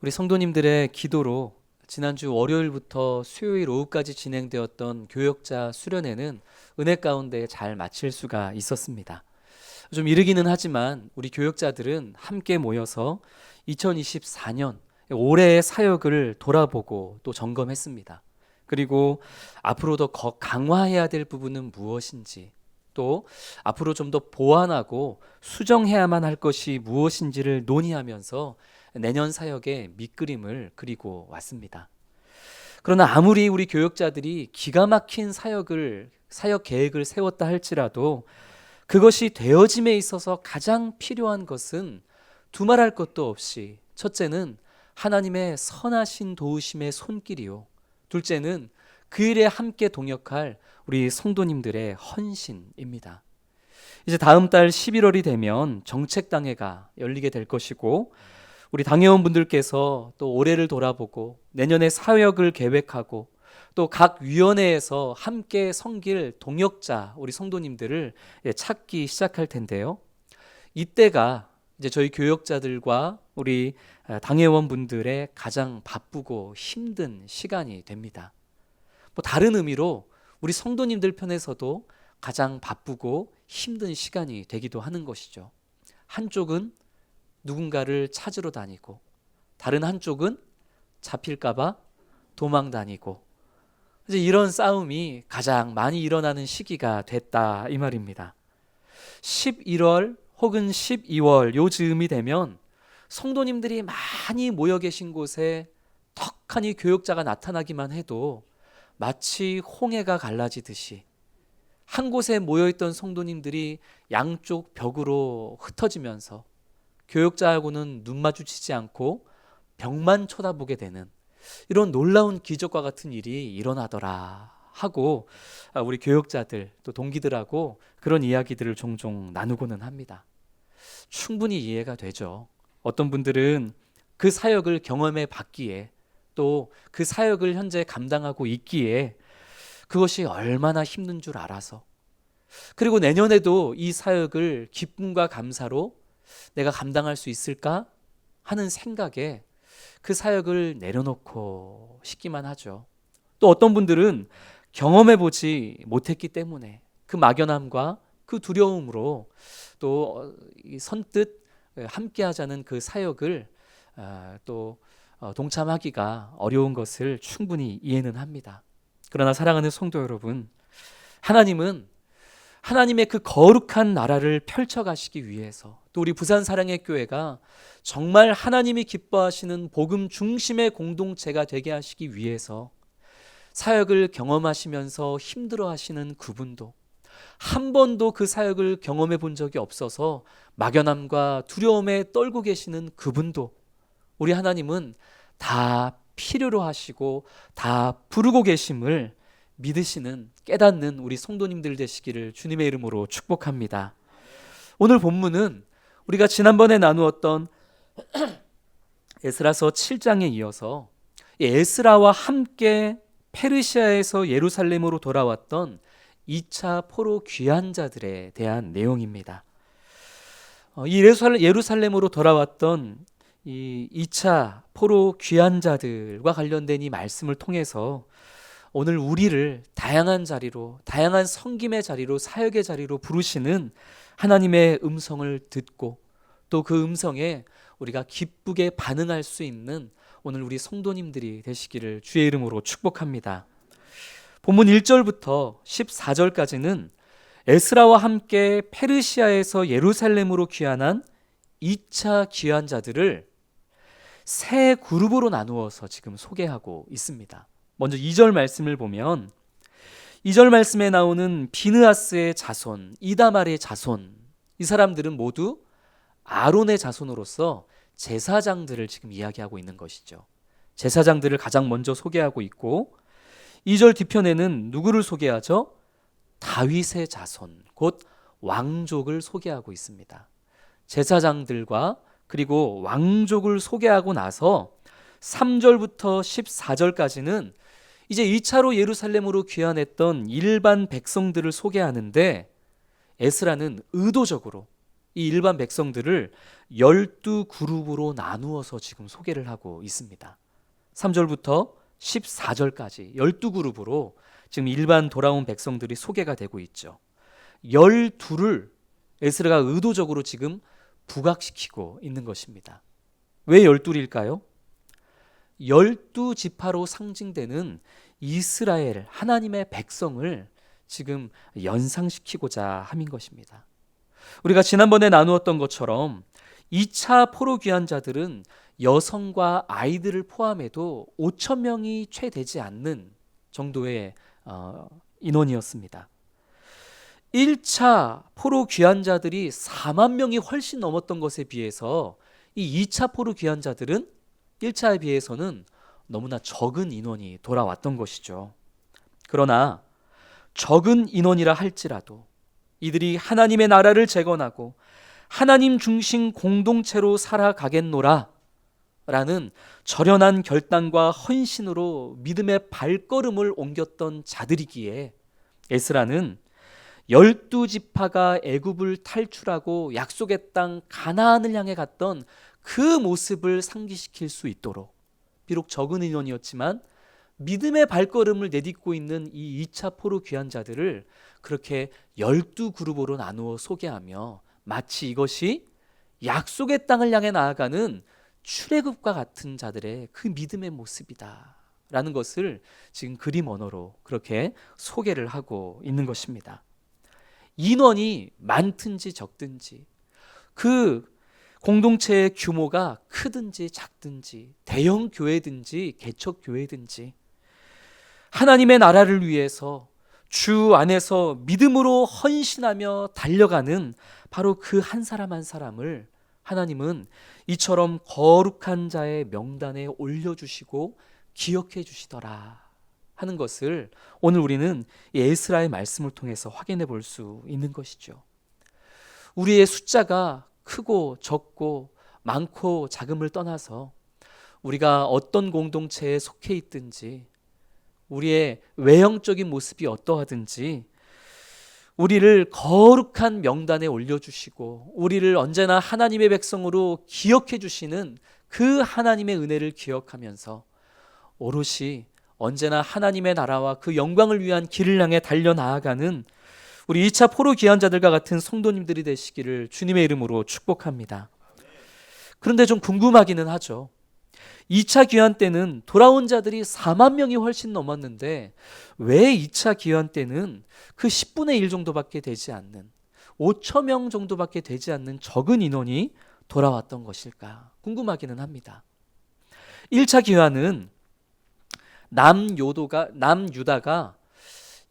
우리 성도님들의 기도로 지난주 월요일부터 수요일 오후까지 진행되었던 교역자 수련회는 은혜 가운데 잘 마칠 수가 있었습니다. 좀 이르기는 하지만 우리 교역자들은 함께 모여서 2024년 올해의 사역을 돌아보고 또 점검했습니다. 그리고 앞으로 더 강화해야 될 부분은 무엇인지, 또 앞으로 좀 더 보완하고 수정해야만 할 것이 무엇인지를 논의하면서 내년 사역의 밑그림을 그리고 왔습니다. 그러나 아무리 우리 교역자들이 기가 막힌 사역 계획을 세웠다 할지라도 그것이 되어짐에 있어서 가장 필요한 것은 두말할 것도 없이, 첫째는 하나님의 선하신 도우심의 손길이요, 둘째는 그 일에 함께 동역할 우리 성도님들의 헌신입니다. 이제 다음 달 11월이 되면 정책당회가 열리게 될 것이고, 우리 당회원분들께서 또 올해를 돌아보고 내년에 사역을 계획하고 또 각 위원회에서 함께 섬길 동역자 우리 성도님들을 찾기 시작할 텐데요. 이때가 이제 저희 교역자들과 우리 당회원분들의 가장 바쁘고 힘든 시간이 됩니다. 뭐 다른 의미로 우리 성도님들 편에서도 가장 바쁘고 힘든 시간이 되기도 하는 것이죠. 한쪽은 누군가를 찾으러 다니고, 다른 한쪽은 잡힐까봐 도망 다니고, 이제 이런 싸움이 가장 많이 일어나는 시기가 됐다 이 말입니다. 11월 혹은 12월 요 즈음이 되면 성도님들이 많이 모여 계신 곳에 턱하니 교역자가 나타나기만 해도 마치 홍해가 갈라지듯이 한 곳에 모여있던 성도님들이 양쪽 벽으로 흩어지면서 교역자하고는 눈 마주치지 않고 벽만 쳐다보게 되는 이런 놀라운 기적과 같은 일이 일어나더라 하고 우리 교역자들 또 동기들하고 그런 이야기들을 종종 나누고는 합니다. 충분히 이해가 되죠. 어떤 분들은 그 사역을 경험해 봤기에, 또 그 사역을 현재 감당하고 있기에 그것이 얼마나 힘든 줄 알아서, 그리고 내년에도 이 사역을 기쁨과 감사로 내가 감당할 수 있을까 하는 생각에 그 사역을 내려놓고 싶기만 하죠. 또 어떤 분들은 경험해보지 못했기 때문에 그 막연함과 그 두려움으로 또 선뜻 함께 하자는 그 사역을 또 동참하기가 어려운 것을 충분히 이해는 합니다. 그러나 사랑하는 성도 여러분, 하나님은 하나님의 그 거룩한 나라를 펼쳐가시기 위해서, 또 우리 부산 사랑의 교회가 정말 하나님이 기뻐하시는 복음 중심의 공동체가 되게 하시기 위해서 사역을 경험하시면서 힘들어하시는 그분도, 한 번도 그 사역을 경험해 본 적이 없어서 막연함과 두려움에 떨고 계시는 그분도, 우리 하나님은 다 필요로 하시고 다 부르고 계심을 믿으시는, 깨닫는 우리 성도님들 되시기를 주님의 이름으로 축복합니다. 오늘 본문은 우리가 지난번에 나누었던 에스라서 7장에 이어서 에스라와 함께 페르시아에서 예루살렘으로 돌아왔던 2차 포로 귀환자들에 대한 내용입니다. 이 예루살렘으로 돌아왔던 이 2차 포로 귀환자들과 관련된 이 말씀을 통해서 오늘 우리를 다양한 자리로, 다양한 섬김의 자리로, 사역의 자리로 부르시는 하나님의 음성을 듣고 또 그 음성에 우리가 기쁘게 반응할 수 있는 오늘 우리 성도님들이 되시기를 주의 이름으로 축복합니다. 본문 1절부터 14절까지는 에스라와 함께 페르시아에서 예루살렘으로 귀환한 2차 귀환자들을 세 그룹으로 나누어서 지금 소개하고 있습니다. 먼저 2절 말씀을 보면 2절 말씀에 나오는 비느하스의 자손, 이다말의 자손, 이 사람들은 모두 아론의 자손으로서 제사장들을 지금 이야기하고 있는 것이죠. 제사장들을 가장 먼저 소개하고 있고, 2절 뒤편에는 누구를 소개하죠? 다윗의 자손, 곧 왕족을 소개하고 있습니다. 제사장들과 그리고 왕족을 소개하고 나서 3절부터 14절까지는 이제 2차로 예루살렘으로 귀환했던 일반 백성들을 소개하는데, 에스라는 의도적으로 이 일반 백성들을 12그룹으로 나누어서 지금 소개를 하고 있습니다. 3절부터 14절까지 12그룹으로 지금 일반 돌아온 백성들이 소개가 되고 있죠. 12를 에스라가 의도적으로 지금 부각시키고 있는 것입니다. 왜 12일까요? 12지파로 상징되는 이스라엘, 하나님의 백성을 지금 연상시키고자 함인 것입니다. 우리가 지난번에 나누었던 것처럼 2차 포로 귀환자들은 여성과 아이들을 포함해도 5천 명이 채 되지 않는 정도의 인원이었습니다. 1차 포로 귀환자들이 4만 명이 훨씬 넘었던 것에 비해서 이 2차 포로 귀환자들은 1차에 비해서는 너무나 적은 인원이 돌아왔던 것이죠. 그러나 적은 인원이라 할지라도 이들이 하나님의 나라를 재건하고 하나님 중심 공동체로 살아가겠노라 라는 절연한 결단과 헌신으로 믿음의 발걸음을 옮겼던 자들이기에 에스라는 12지파가 애굽을 탈출하고 약속의 땅 가나안을 향해 갔던 그 모습을 상기시킬 수 있도록 비록 적은 인원이었지만 믿음의 발걸음을 내딛고 있는 이 2차 포로 귀환자들을 그렇게 12그룹으로 나누어 소개하며 마치 이것이 약속의 땅을 향해 나아가는 출애굽과 같은 자들의 그 믿음의 모습이다 라는 것을 지금 그림 언어로 그렇게 소개를 하고 있는 것입니다. 인원이 많든지 적든지 그 공동체의 규모가 크든지 작든지 대형 교회든지 개척 교회든지 하나님의 나라를 위해서 주 안에서 믿음으로 헌신하며 달려가는 바로 그 한 사람 한 사람을 하나님은 이처럼 거룩한 자의 명단에 올려주시고 기억해 주시더라 하는 것을 오늘 우리는 에스라의 말씀을 통해서 확인해 볼 수 있는 것이죠. 우리의 숫자가 크고 적고 많고 작음을 떠나서 우리가 어떤 공동체에 속해 있든지 우리의 외형적인 모습이 어떠하든지 우리를 거룩한 명단에 올려주시고 우리를 언제나 하나님의 백성으로 기억해 주시는 그 하나님의 은혜를 기억하면서 오롯이 언제나 하나님의 나라와 그 영광을 위한 길을 향해 달려나아가는 우리 2차 포로 귀환자들과 같은 성도님들이 되시기를 주님의 이름으로 축복합니다. 그런데 좀 궁금하기는 하죠. 2차 귀환 때는 돌아온 자들이 4만 명이 훨씬 넘었는데 왜 2차 귀환 때는 그 10분의 1 정도밖에 되지 않는 5천 명 정도밖에 되지 않는 적은 인원이 돌아왔던 것일까 궁금하기는 합니다. 1차 귀환은 남유다가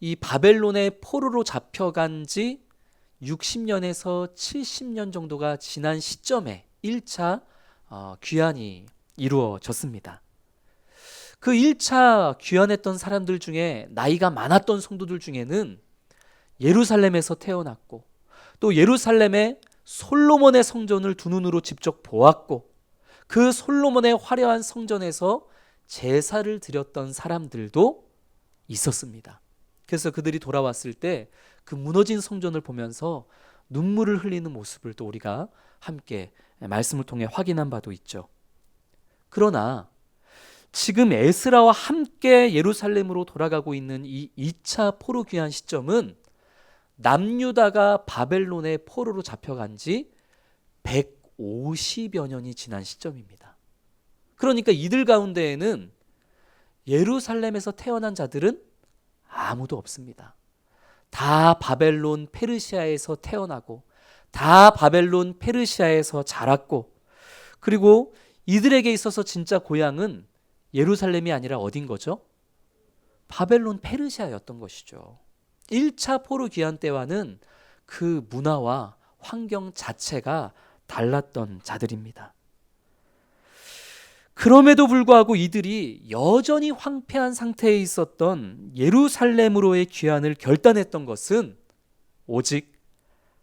이 바벨론의 포로로 잡혀간 지 60년에서 70년 정도가 지난 시점에 1차 귀환이 이루어졌습니다. 그 1차 귀환했던 사람들 중에 나이가 많았던 성도들 중에는 예루살렘에서 태어났고 또 예루살렘의 솔로몬의 성전을 두 눈으로 직접 보았고 그 솔로몬의 화려한 성전에서 제사를 드렸던 사람들도 있었습니다. 그래서 그들이 돌아왔을 때 그 무너진 성전을 보면서 눈물을 흘리는 모습을 또 우리가 함께 말씀을 통해 확인한 바도 있죠. 그러나 지금 에스라와 함께 예루살렘으로 돌아가고 있는 이 2차 포로 귀환 시점은 남유다가 바벨론의 포로로 잡혀간 지 150여 년이 지난 시점입니다. 그러니까 이들 가운데에는 예루살렘에서 태어난 자들은 아무도 없습니다. 다 바벨론 페르시아에서 태어나고 다 바벨론 페르시아에서 자랐고 그리고 이들에게 있어서 진짜 고향은 예루살렘이 아니라 어딘 거죠? 바벨론 페르시아였던 것이죠. 1차 포로 귀환 때와는 그 문화와 환경 자체가 달랐던 자들입니다. 그럼에도 불구하고 이들이 여전히 황폐한 상태에 있었던 예루살렘으로의 귀환을 결단했던 것은 오직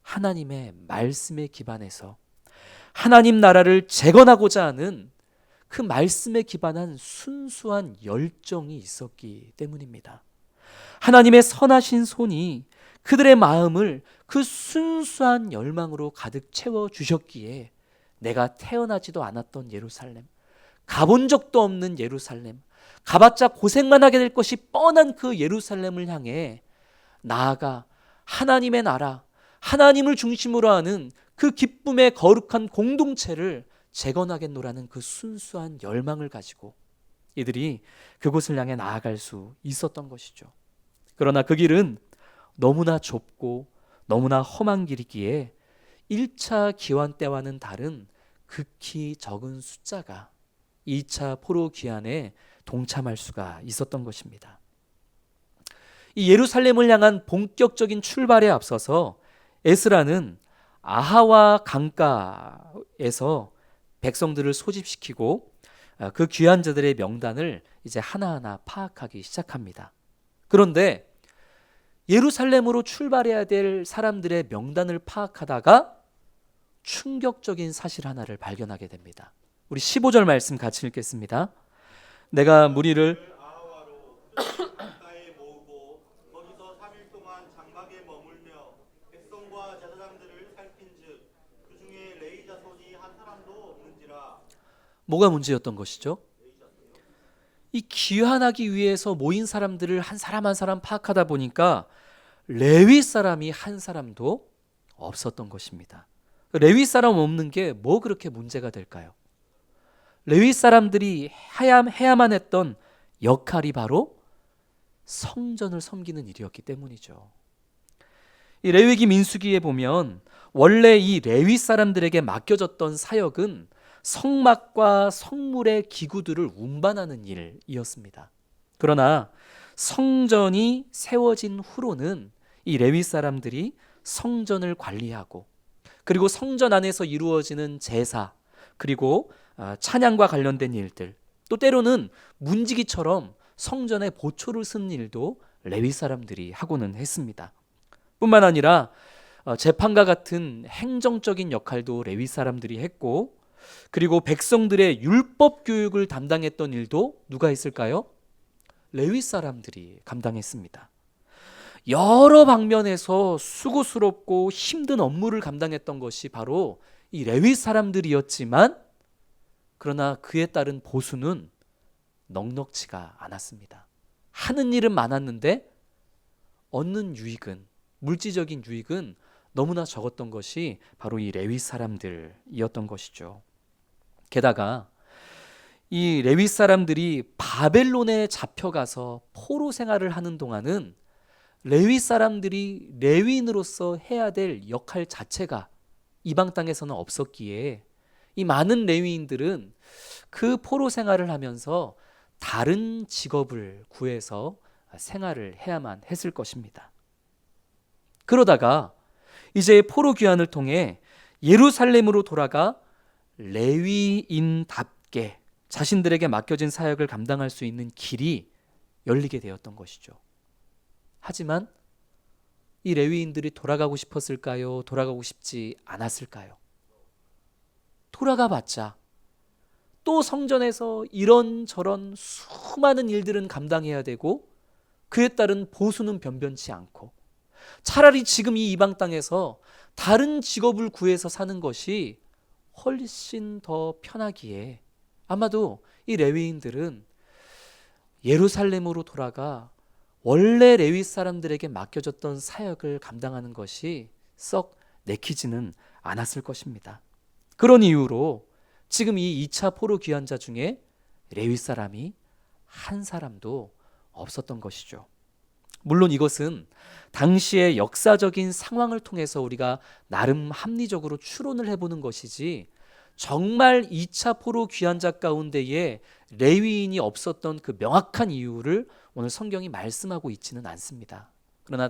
하나님의 말씀에 기반해서 하나님 나라를 재건하고자 하는 그 말씀에 기반한 순수한 열정이 있었기 때문입니다. 하나님의 선하신 손이 그들의 마음을 그 순수한 열망으로 가득 채워 주셨기에 내가 태어나지도 않았던 예루살렘, 가본 적도 없는 예루살렘, 가봤자 고생만 하게 될 것이 뻔한 그 예루살렘을 향해 나아가 하나님의 나라, 하나님을 중심으로 하는 그 기쁨의 거룩한 공동체를 재건하겠노라는 그 순수한 열망을 가지고 이들이 그곳을 향해 나아갈 수 있었던 것이죠. 그러나 그 길은 너무나 좁고 너무나 험한 길이기에 1차 기환 때와는 다른 극히 적은 숫자가 2차 포로 귀환에 동참할 수가 있었던 것입니다. 이 예루살렘을 향한 본격적인 출발에 앞서서 에스라는 아하와 강가에서 백성들을 소집시키고 그 귀한 자들의 명단을 이제 하나하나 파악하기 시작합니다. 그런데 예루살렘으로 출발해야 될 사람들의 명단을 파악하다가 충격적인 사실 하나를 발견하게 됩니다. 우리 15절 말씀 같이 읽겠습니다. 내가 무리를 아하와로 강가에 모으고 거기서 3일 동안 장막에 머물며 백성과 제사장들을 살핀즉 그 중에 레위 자손이 한 사람도 없는지라. 뭐가 문제였던 것이죠? 이 귀환하기 위해서 모인 사람들을 한 사람 한 사람 파악하다 보니까 레위 사람이 한 사람도 없었던 것입니다. 레위 사람 없는 게 뭐 그렇게 문제가 될까요? 레위 사람들이 해야만 했던 역할이 바로 성전을 섬기는 일이었기 때문이죠. 이 레위기 민수기에 보면 원래 이 레위 사람들에게 맡겨졌던 사역은 성막과 성물의 기구들을 운반하는 일이었습니다. 그러나 성전이 세워진 후로는 이 레위 사람들이 성전을 관리하고 그리고 성전 안에서 이루어지는 제사 그리고 찬양과 관련된 일들 또 때로는 문지기처럼 성전에 보초를 쓰는 일도 레위 사람들이 하고는 했습니다. 뿐만 아니라 재판과 같은 행정적인 역할도 레위 사람들이 했고 그리고 백성들의 율법 교육을 담당했던 일도 누가 했을까요? 레위 사람들이 감당했습니다. 여러 방면에서 수고스럽고 힘든 업무를 감당했던 것이 바로 이 레위 사람들이었지만 그러나 그에 따른 보수는 넉넉지가 않았습니다. 하는 일은 많았는데 얻는 유익은 물질적인 유익은 너무나 적었던 것이 바로 이 레위 사람들이었던 것이죠. 게다가 이 레위 사람들이 바벨론에 잡혀가서 포로 생활을 하는 동안은 레위 사람들이 레위인으로서 해야 될 역할 자체가 이방 땅에서는 없었기에 이 많은 레위인들은 그 포로 생활을 하면서 다른 직업을 구해서 생활을 해야만 했을 것입니다. 그러다가 이제 포로 귀환을 통해 예루살렘으로 돌아가 레위인답게 자신들에게 맡겨진 사역을 감당할 수 있는 길이 열리게 되었던 것이죠. 하지만 이 레위인들이 돌아가고 싶었을까요? 돌아가고 싶지 않았을까요? 돌아가 봤자 또 성전에서 이런저런 수많은 일들은 감당해야 되고 그에 따른 보수는 변변치 않고 차라리 지금 이 이방 땅에서 다른 직업을 구해서 사는 것이 훨씬 더 편하기에 아마도 이 레위인들은 예루살렘으로 돌아가 원래 레위 사람들에게 맡겨졌던 사역을 감당하는 것이 썩 내키지는 않았을 것입니다. 그런 이유로 지금 이 2차 포로 귀환자 중에 레위 사람이 한 사람도 없었던 것이죠. 물론 이것은 당시의 역사적인 상황을 통해서 우리가 나름 합리적으로 추론을 해보는 것이지 정말 2차 포로 귀환자 가운데에 레위인이 없었던 그 명확한 이유를 오늘 성경이 말씀하고 있지는 않습니다. 그러나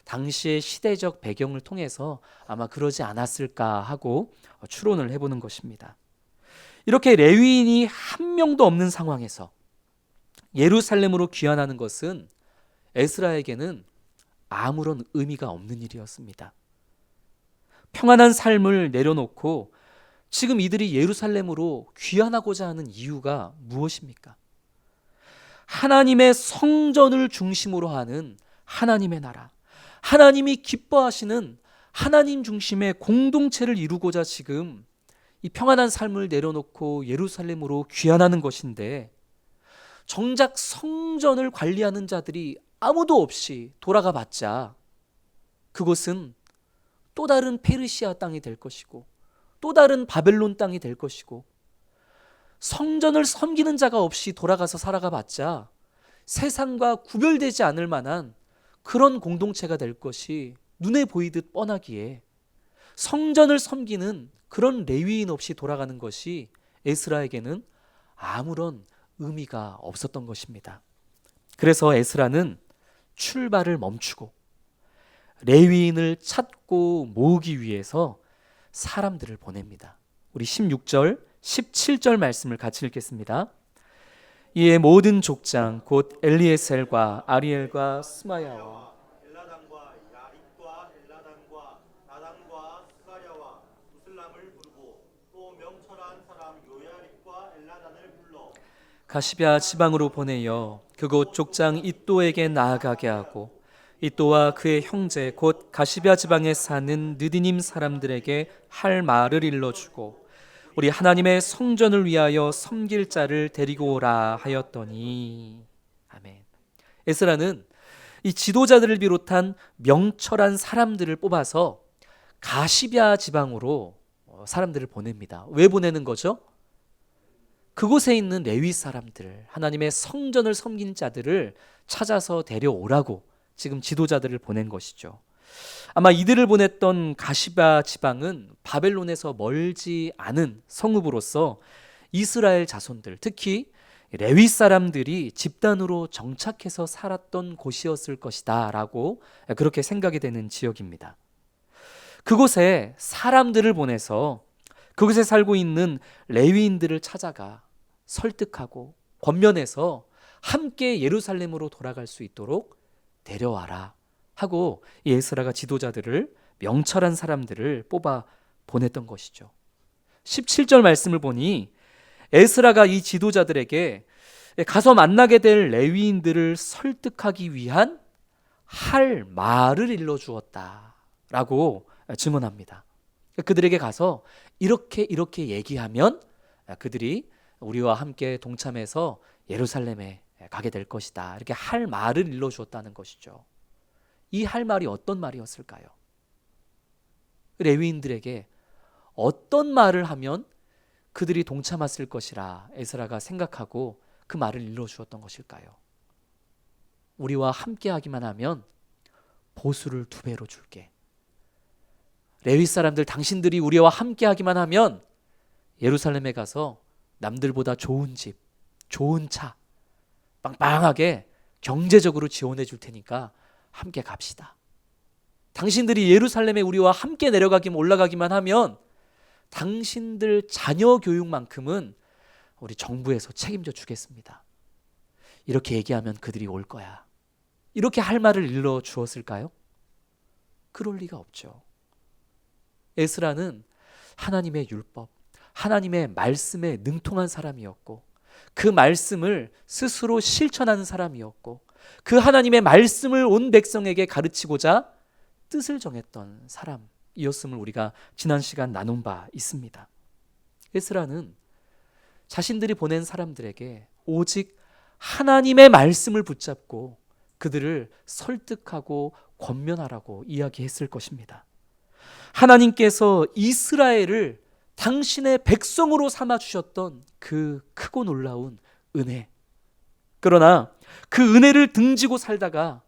당시의 시대적 배경을 통해서 아마 그러지 않았을까 하고 추론을 해보는 것입니다. 이렇게 레위인이 한 명도 없는 상황에서 예루살렘으로 귀환하는 것은 에스라에게는 아무런 의미가 없는 일이었습니다. 평안한 삶을 내려놓고 지금 이들이 예루살렘으로 귀환하고자 하는 이유가 무엇입니까? 하나님의 성전을 중심으로 하는 하나님의 나라, 하나님이 기뻐하시는 하나님 중심의 공동체를 이루고자 지금 이 평안한 삶을 내려놓고 예루살렘으로 귀환하는 것인데, 정작 성전을 관리하는 자들이 아무도 없이 돌아가 봤자 그곳은 또 다른 페르시아 땅이 될 것이고 또 다른 바벨론 땅이 될 것이고, 성전을 섬기는 자가 없이 돌아가서 살아가 봤자 세상과 구별되지 않을 만한 그런 공동체가 될 것이 눈에 보이듯 뻔하기에, 성전을 섬기는 그런 레위인 없이 돌아가는 것이 에스라에게는 아무런 의미가 없었던 것입니다. 그래서 에스라는 출발을 멈추고 레위인을 찾고 모으기 위해서 사람들을 보냅니다. 우리 16절, 17절 말씀을 같이 읽겠습니다. 이에 모든 족장 곧 엘리에셀과 아리엘과 스마야와 엘라단과 야립과 엘라단과 나단과 스가랴와 무슬람을 부르고 또 명철한 사람 요야립과 엘라단을 불러 가시럇 지방으로 보내어 그곳 족장 이또에게 나아가게 하고, 이또와 그의 형제 곧 가시럇 지방에 사는 느디님 사람들에게 할 말을 일러주고 우리 하나님의 성전을 위하여 섬길 자를 데리고 오라 하였더니. 아멘. 에스라는 이 지도자들을 비롯한 명철한 사람들을 뽑아서 가시럇 지방으로 사람들을 보냅니다. 왜 보내는 거죠? 그곳에 있는 레위 사람들, 하나님의 성전을 섬긴 자들을 찾아서 데려오라고 지금 지도자들을 보낸 것이죠. 아마 이들을 보냈던 가시럇 지방은 바벨론에서 멀지 않은 성읍으로서 이스라엘 자손들, 특히 레위 사람들이 집단으로 정착해서 살았던 곳이었을 것이다 라고 그렇게 생각이 되는 지역입니다. 그곳에 사람들을 보내서 그곳에 살고 있는 레위인들을 찾아가 설득하고 권면해서 함께 예루살렘으로 돌아갈 수 있도록 데려와라 하고 이 에스라가 지도자들을, 명철한 사람들을 뽑아 보냈던 것이죠. 17절 말씀을 보니 에스라가 이 지도자들에게 가서 만나게 될 레위인들을 설득하기 위한 할 말을 일러주었다라고 증언합니다. 그들에게 가서 이렇게 얘기하면 그들이 우리와 함께 동참해서 예루살렘에 가게 될 것이다, 이렇게 할 말을 일러주었다는 것이죠. 이 할 말이 어떤 말이었을까요? 레위인들에게 어떤 말을 하면 그들이 동참했을 것이라 에스라가 생각하고 그 말을 일러주었던 것일까요? 우리와 함께 하기만 하면 보수를 2배로 줄게. 레위 사람들, 당신들이 우리와 함께 하기만 하면 예루살렘에 가서 남들보다 좋은 집, 좋은 차 빵빵하게 경제적으로 지원해 줄 테니까 함께 갑시다. 당신들이 예루살렘에 우리와 함께 올라가기만 하면 당신들 자녀 교육만큼은 우리 정부에서 책임져 주겠습니다. 이렇게 얘기하면 그들이 올 거야. 이렇게 할 말을 일러 주었을까요? 그럴 리가 없죠. 에스라는 하나님의 율법, 하나님의 말씀에 능통한 사람이었고, 그 말씀을 스스로 실천하는 사람이었고, 그 하나님의 말씀을 온 백성에게 가르치고자 뜻을 정했던 사람이었음을 우리가 지난 시간 나눈 바 있습니다. 에스라는 자신들이 보낸 사람들에게 오직 하나님의 말씀을 붙잡고 그들을 설득하고 권면하라고 이야기했을 것입니다. 하나님께서 이스라엘을 당신의 백성으로 삼아주셨던 그 크고 놀라운 은혜, 그러나 그 은혜를 등지고 살다가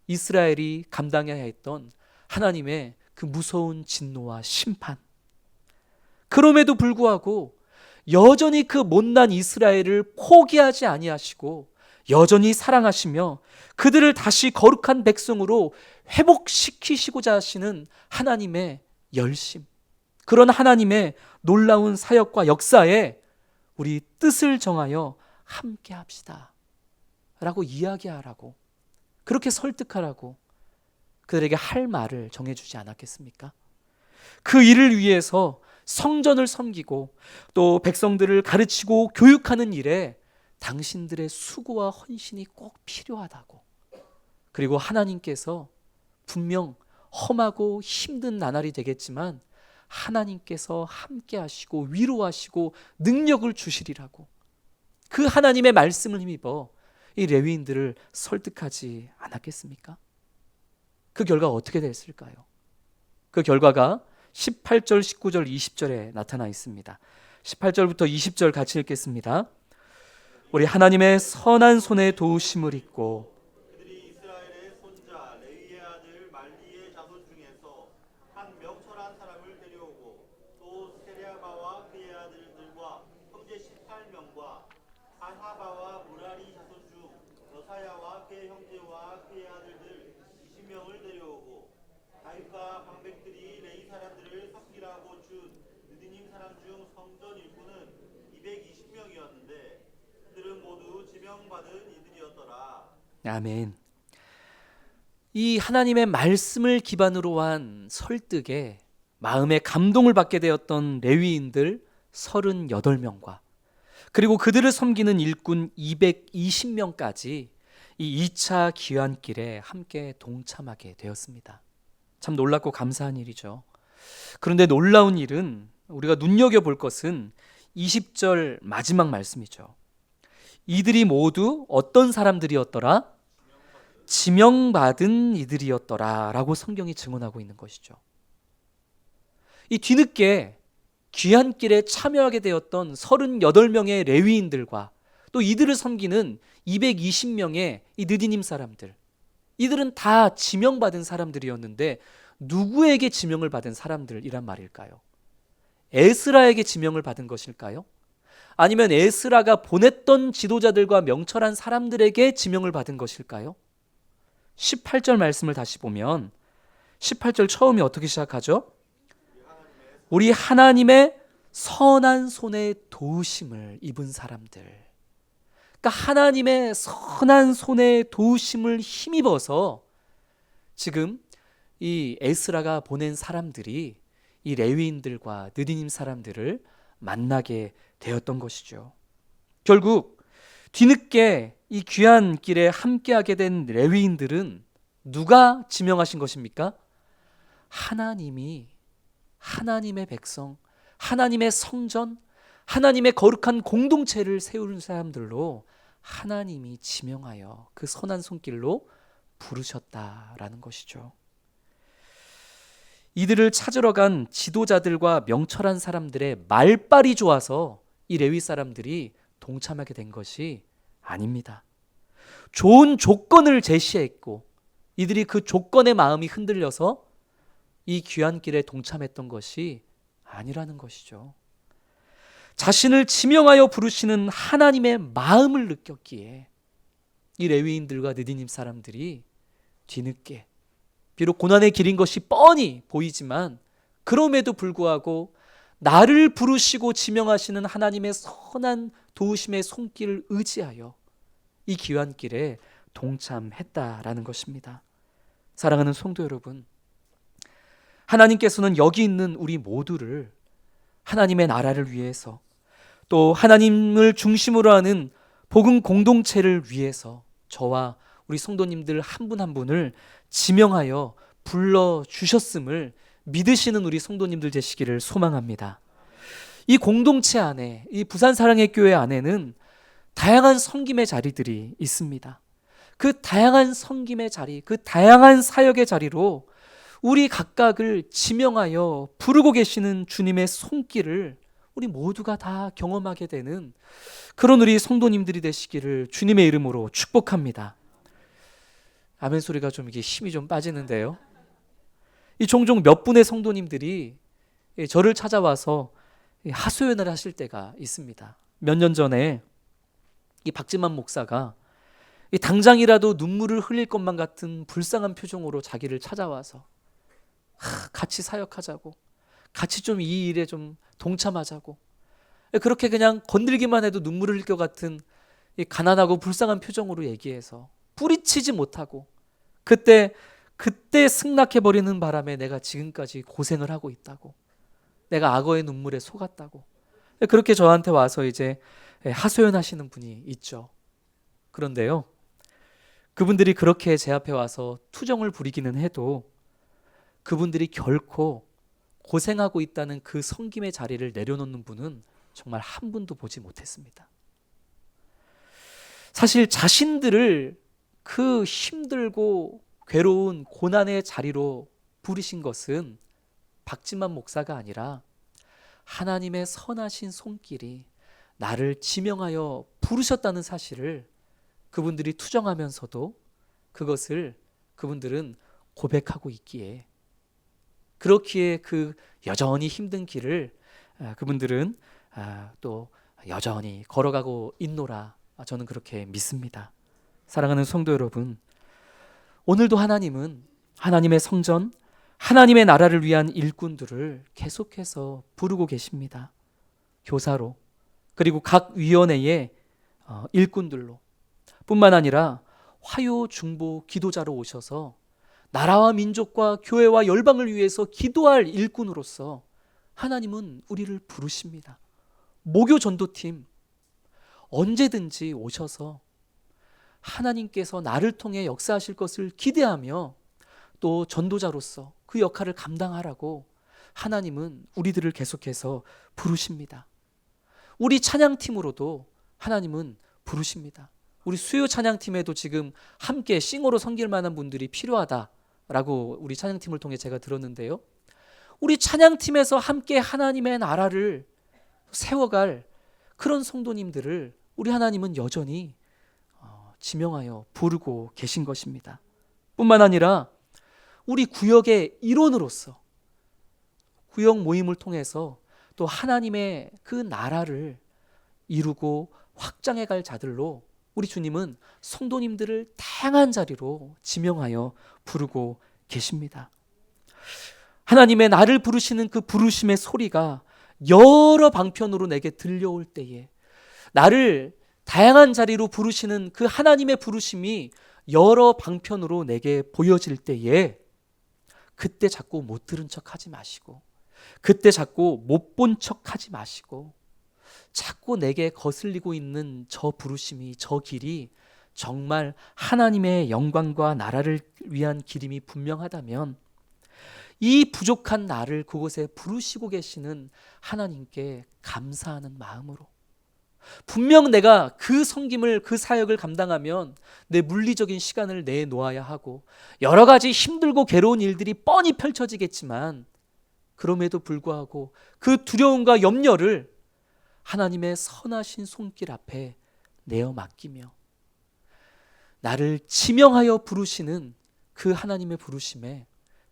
이스라엘이 감당해야 했던 하나님의 그 무서운 진노와 심판, 그럼에도 불구하고 여전히 그 못난 이스라엘을 포기하지 아니하시고 여전히 사랑하시며 그들을 다시 거룩한 백성으로 회복시키시고자 하시는 하나님의 열심, 그런 하나님의 놀라운 사역과 역사에 우리 뜻을 정하여 함께 합시다 라고 이야기하라고, 그렇게 설득하라고 그들에게 할 말을 정해주지 않았겠습니까? 그 일을 위해서 성전을 섬기고 또 백성들을 가르치고 교육하는 일에 당신들의 수고와 헌신이 꼭 필요하다고, 그리고 하나님께서 분명 험하고 힘든 나날이 되겠지만 하나님께서 함께 하시고 위로하시고 능력을 주시리라고 그 하나님의 말씀을 힘입어 이 레위인들을 설득하지 않았겠습니까? 그 결과가 어떻게 됐을까요? 그 결과가 18절, 19절, 20절에 나타나 있습니다. 18절부터 20절 같이 읽겠습니다. 우리 하나님의 선한 손에 도우심을 입고 그들이 이스라엘의 손자 레위의 아들 말리의 자손 중에서 한 명철한 사람을 데려오고 또 세랴바와 그의 아들들과 형제 18명과 아하바와 무라리 자손 중 여사야와 그의 형제와 그의 아들들 20명을 데려오고 다윗과 방백들이 레위 사람들을 섬기라고 준 느디님 사람 중 성전 일꾼은 220명이었는데 그들은 모두 지명받은 이들이었더라. 아멘. 이 하나님의 말씀을 기반으로 한 설득에 마음의 감동을 받게 되었던 레위인들 38명과 그리고 그들을 섬기는 일꾼 220명까지 이 2차 귀환길에 함께 동참하게 되었습니다. 참 놀랍고 감사한 일이죠. 그런데 놀라운 일은 우리가 눈여겨볼 것은 20절 마지막 말씀이죠. 이들이 모두 어떤 사람들이었더라? 지명받은 이들이었더라 라고 성경이 증언하고 있는 것이죠. 이 뒤늦게 귀환길에 참여하게 되었던 38명의 레위인들과 또 이들을 섬기는 220명의 이 느디님 사람들, 이들은 다 지명받은 사람들이었는데 누구에게 지명을 받은 사람들이란 말일까요? 에스라에게 지명을 받은 것일까요? 아니면 에스라가 보냈던 지도자들과 명철한 사람들에게 지명을 받은 것일까요? 18절 말씀을 다시 보면 18절 처음이 어떻게 시작하죠? 우리 하나님의 선한 손에 도우심을 입은 사람들. 그러니까 하나님의 선한 손에 도우심을 힘입어서 지금 이 에스라가 보낸 사람들이 이 레위인들과 느디님 사람들을 만나게 되었던 것이죠. 결국 뒤늦게 이 귀한 길에 함께하게 된 레위인들은 누가 지명하신 것입니까? 하나님이 하나님의 백성, 하나님의 성전, 하나님의 거룩한 공동체를 세우는 사람들로 하나님이 지명하여 그 선한 손길로 부르셨다라는 것이죠. 이들을 찾으러 간 지도자들과 명철한 사람들의 말빨이 좋아서 이 레위 사람들이 동참하게 된 것이 아닙니다. 좋은 조건을 제시했고 이들이 그 조건에 마음이 흔들려서 이 귀한 길에 동참했던 것이 아니라는 것이죠. 자신을 지명하여 부르시는 하나님의 마음을 느꼈기에 이 레위인들과 느디님 사람들이 뒤늦게 비록 고난의 길인 것이 뻔히 보이지만 그럼에도 불구하고 나를 부르시고 지명하시는 하나님의 선한 도우심의 손길을 의지하여 이 귀한 길에 동참했다라는 것입니다. 사랑하는 성도 여러분, 하나님께서는 여기 있는 우리 모두를 하나님의 나라를 위해서 또 하나님을 중심으로 하는 복음 공동체를 위해서 저와 우리 성도님들 한 분 한 분을 지명하여 불러주셨음을 믿으시는 우리 성도님들 되시기를 소망합니다. 이 공동체 안에, 이 부산사랑의교회 안에는 다양한 섬김의 자리들이 있습니다. 그 다양한 섬김의 자리, 그 다양한 사역의 자리로 우리 각각을 지명하여 부르고 계시는 주님의 손길을 우리 모두가 다 경험하게 되는 그런 우리 성도님들이 되시기를 주님의 이름으로 축복합니다. 아멘 소리가 좀 이게 힘이 좀 빠지는데요. 이 종종 몇 분의 성도님들이 저를 찾아와서 하소연을 하실 때가 있습니다. 몇 년 전에 이 박지만 목사가 당장이라도 눈물을 흘릴 것만 같은 불쌍한 표정으로 자기를 찾아와서 같이 사역하자고, 같이 좀 이 일에 좀 동참하자고, 그렇게 그냥 건들기만 해도 눈물을 흘릴 것 같은 이 가난하고 불쌍한 표정으로 얘기해서 뿌리치지 못하고 그때 승낙해버리는 바람에 내가 지금까지 고생을 하고 있다고, 내가 악어의 눈물에 속았다고, 그렇게 저한테 와서 이제 하소연하시는 분이 있죠. 그런데요, 그분들이 그렇게 제 앞에 와서 투정을 부리기는 해도 그분들이 결코 고생하고 있다는 그 섬김의 자리를 내려놓는 분은 정말 한 분도 보지 못했습니다. 사실 자신들을 그 힘들고 괴로운 고난의 자리로 부르신 것은 박진만 목사가 아니라 하나님의 선하신 손길이 나를 지명하여 부르셨다는 사실을 그분들이 투정하면서도 그것을 그분들은 고백하고 있기에, 그렇기에 그 여전히 힘든 길을 그분들은 또 여전히 걸어가고 있노라, 저는 그렇게 믿습니다. 사랑하는 성도 여러분, 오늘도 하나님은 하나님의 성전, 하나님의 나라를 위한 일꾼들을 계속해서 부르고 계십니다. 교사로, 그리고 각 위원회의 일꾼들로, 뿐만 아니라 화요 중보 기도자로 오셔서 나라와 민족과 교회와 열방을 위해서 기도할 일꾼으로서 하나님은 우리를 부르십니다. 모교 전도팀 언제든지 오셔서 하나님께서 나를 통해 역사하실 것을 기대하며 또 전도자로서 그 역할을 감당하라고 하나님은 우리들을 계속해서 부르십니다. 우리 찬양팀으로도 하나님은 부르십니다. 우리 수요 찬양팀에도 지금 함께 싱어로 섬길 만한 분들이 필요하다라고 우리 찬양팀을 통해 제가 들었는데요. 우리 찬양팀에서 함께 하나님의 나라를 세워갈 그런 성도님들을 우리 하나님은 여전히 지명하여 부르고 계신 것입니다. 뿐만 아니라 우리 구역의 일원으로서 구역 모임을 통해서 또 하나님의 그 나라를 이루고 확장해 갈 자들로 우리 주님은 성도님들을 다양한 자리로 지명하여 부르고 계십니다. 하나님의 나를 부르시는 그 부르심의 소리가 여러 방편으로 내게 들려올 때에, 나를 다양한 자리로 부르시는 그 하나님의 부르심이 여러 방편으로 내게 보여질 때에, 그때 자꾸 못 들은 척 하지 마시고, 그때 자꾸 못 본 척 하지 마시고, 자꾸 내게 거슬리고 있는 저 부르심이, 저 길이 정말 하나님의 영광과 나라를 위한 길임이 분명하다면 이 부족한 나를 그곳에 부르시고 계시는 하나님께 감사하는 마음으로, 분명 내가 그 섬김을, 그 사역을 감당하면 내 물리적인 시간을 내놓아야 하고 여러 가지 힘들고 괴로운 일들이 뻔히 펼쳐지겠지만, 그럼에도 불구하고 그 두려움과 염려를 하나님의 선하신 손길 앞에 내어 맡기며 나를 지명하여 부르시는 그 하나님의 부르심에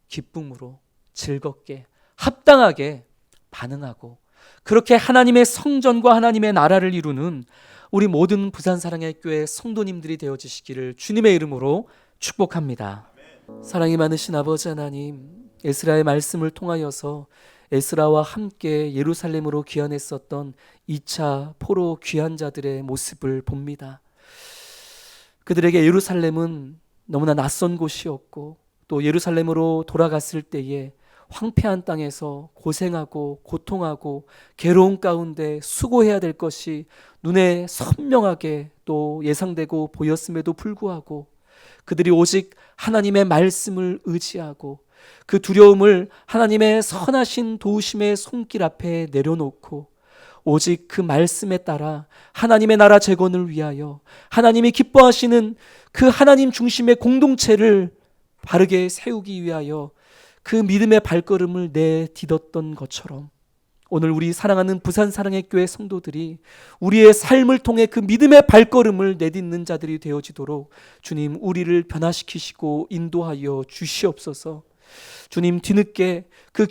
기쁨으로 즐겁게 합당하게 반응하고, 그렇게 하나님의 성전과 하나님의 나라를 이루는 우리 모든 부산사랑의 교회 성도님들이 되어주시기를 주님의 이름으로 축복합니다. 사랑이 많으신 아버지 하나님, 에스라의 말씀을 통하여서 에스라와 함께 예루살렘으로 귀환했었던 2차 포로 귀환자들의 모습을 봅니다. 그들에게 예루살렘은 너무나 낯선 곳이었고, 또 예루살렘으로 돌아갔을 때에 황폐한 땅에서 고생하고 고통하고 괴로운 가운데 수고해야 될 것이 눈에 선명하게 또 예상되고 보였음에도 불구하고 그들이 오직 하나님의 말씀을 의지하고 그 두려움을 하나님의 선하신 도우심의 손길 앞에 내려놓고 오직 그 말씀에 따라 하나님의 나라 재건을 위하여 하나님이 기뻐하시는 그 하나님 중심의 공동체를 바르게 세우기 위하여 그 믿음의 발걸음을 내딛었던 것처럼, 오늘 우리 사랑하는 부산 사랑의 교회 성도들이 우리의 삶을 통해 그 믿음의 발걸음을 내딛는 자들이 되어지도록 주님, 우리를 변화시키시고 인도하여 주시옵소서. 주님, 뒤늦게 그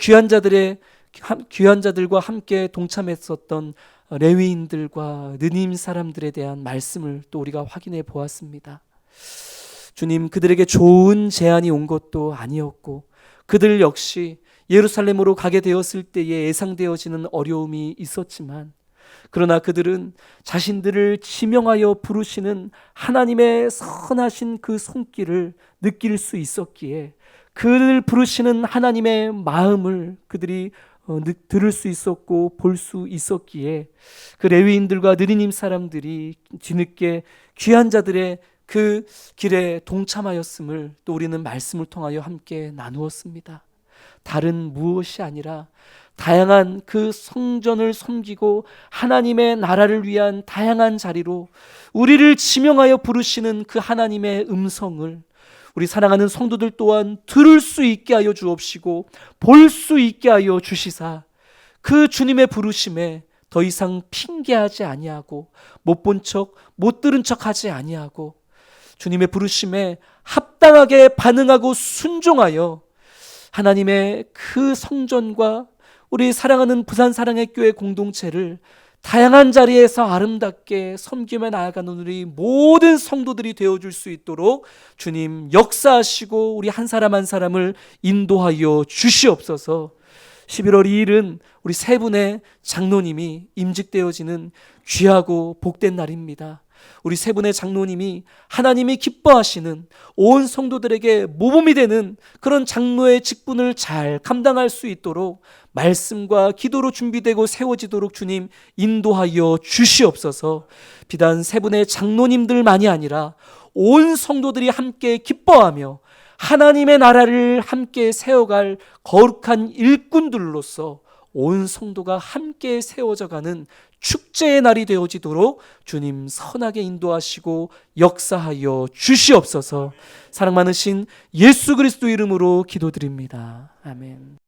귀환자들과 함께 동참했었던 레위인들과 느님 사람들에 대한 말씀을 또 우리가 확인해 보았습니다. 주님, 그들에게 좋은 제안이 온 것도 아니었고 그들 역시 예루살렘으로 가게 되었을 때에 예상되어지는 어려움이 있었지만, 그러나 그들은 자신들을 지명하여 부르시는 하나님의 선하신 그 손길을 느낄 수 있었기에 그를 부르시는 하나님의 마음을 그들이 들을 수 있었고 볼 수 있었기에 그 레위인들과 느리님 사람들이 뒤늦게 귀한 자들의 그 길에 동참하였음을 또 우리는 말씀을 통하여 함께 나누었습니다. 다른 무엇이 아니라 다양한 그 성전을 섬기고 하나님의 나라를 위한 다양한 자리로 우리를 지명하여 부르시는 그 하나님의 음성을 우리 사랑하는 성도들 또한 들을 수 있게 하여 주옵시고 볼 수 있게 하여 주시사 그 주님의 부르심에 더 이상 핑계하지 아니하고 못 본 척, 못 들은 척하지 아니하고 주님의 부르심에 합당하게 반응하고 순종하여 하나님의 그 성전과 우리 사랑하는 부산 사랑의 교회 공동체를 다양한 자리에서 아름답게 섬기며 나아가는 우리 모든 성도들이 되어줄 수 있도록 주님 역사하시고 우리 한 사람 한 사람을 인도하여 주시옵소서. 11월 2일은 우리 세 분의 장로님이 임직되어지는 귀하고 복된 날입니다. 우리 세 분의 장로님이 하나님이 기뻐하시는 온 성도들에게 모범이 되는 그런 장로의 직분을 잘 감당할 수 있도록 말씀과 기도로 준비되고 세워지도록 주님 인도하여 주시옵소서. 비단 세 분의 장로님들만이 아니라 온 성도들이 함께 기뻐하며 하나님의 나라를 함께 세워갈 거룩한 일꾼들로서 온 성도가 함께 세워져가는 축제의 날이 되어지도록 주님 선하게 인도하시고 역사하여 주시옵소서. 사랑 많으신 예수 그리스도 이름으로 기도드립니다. 아멘.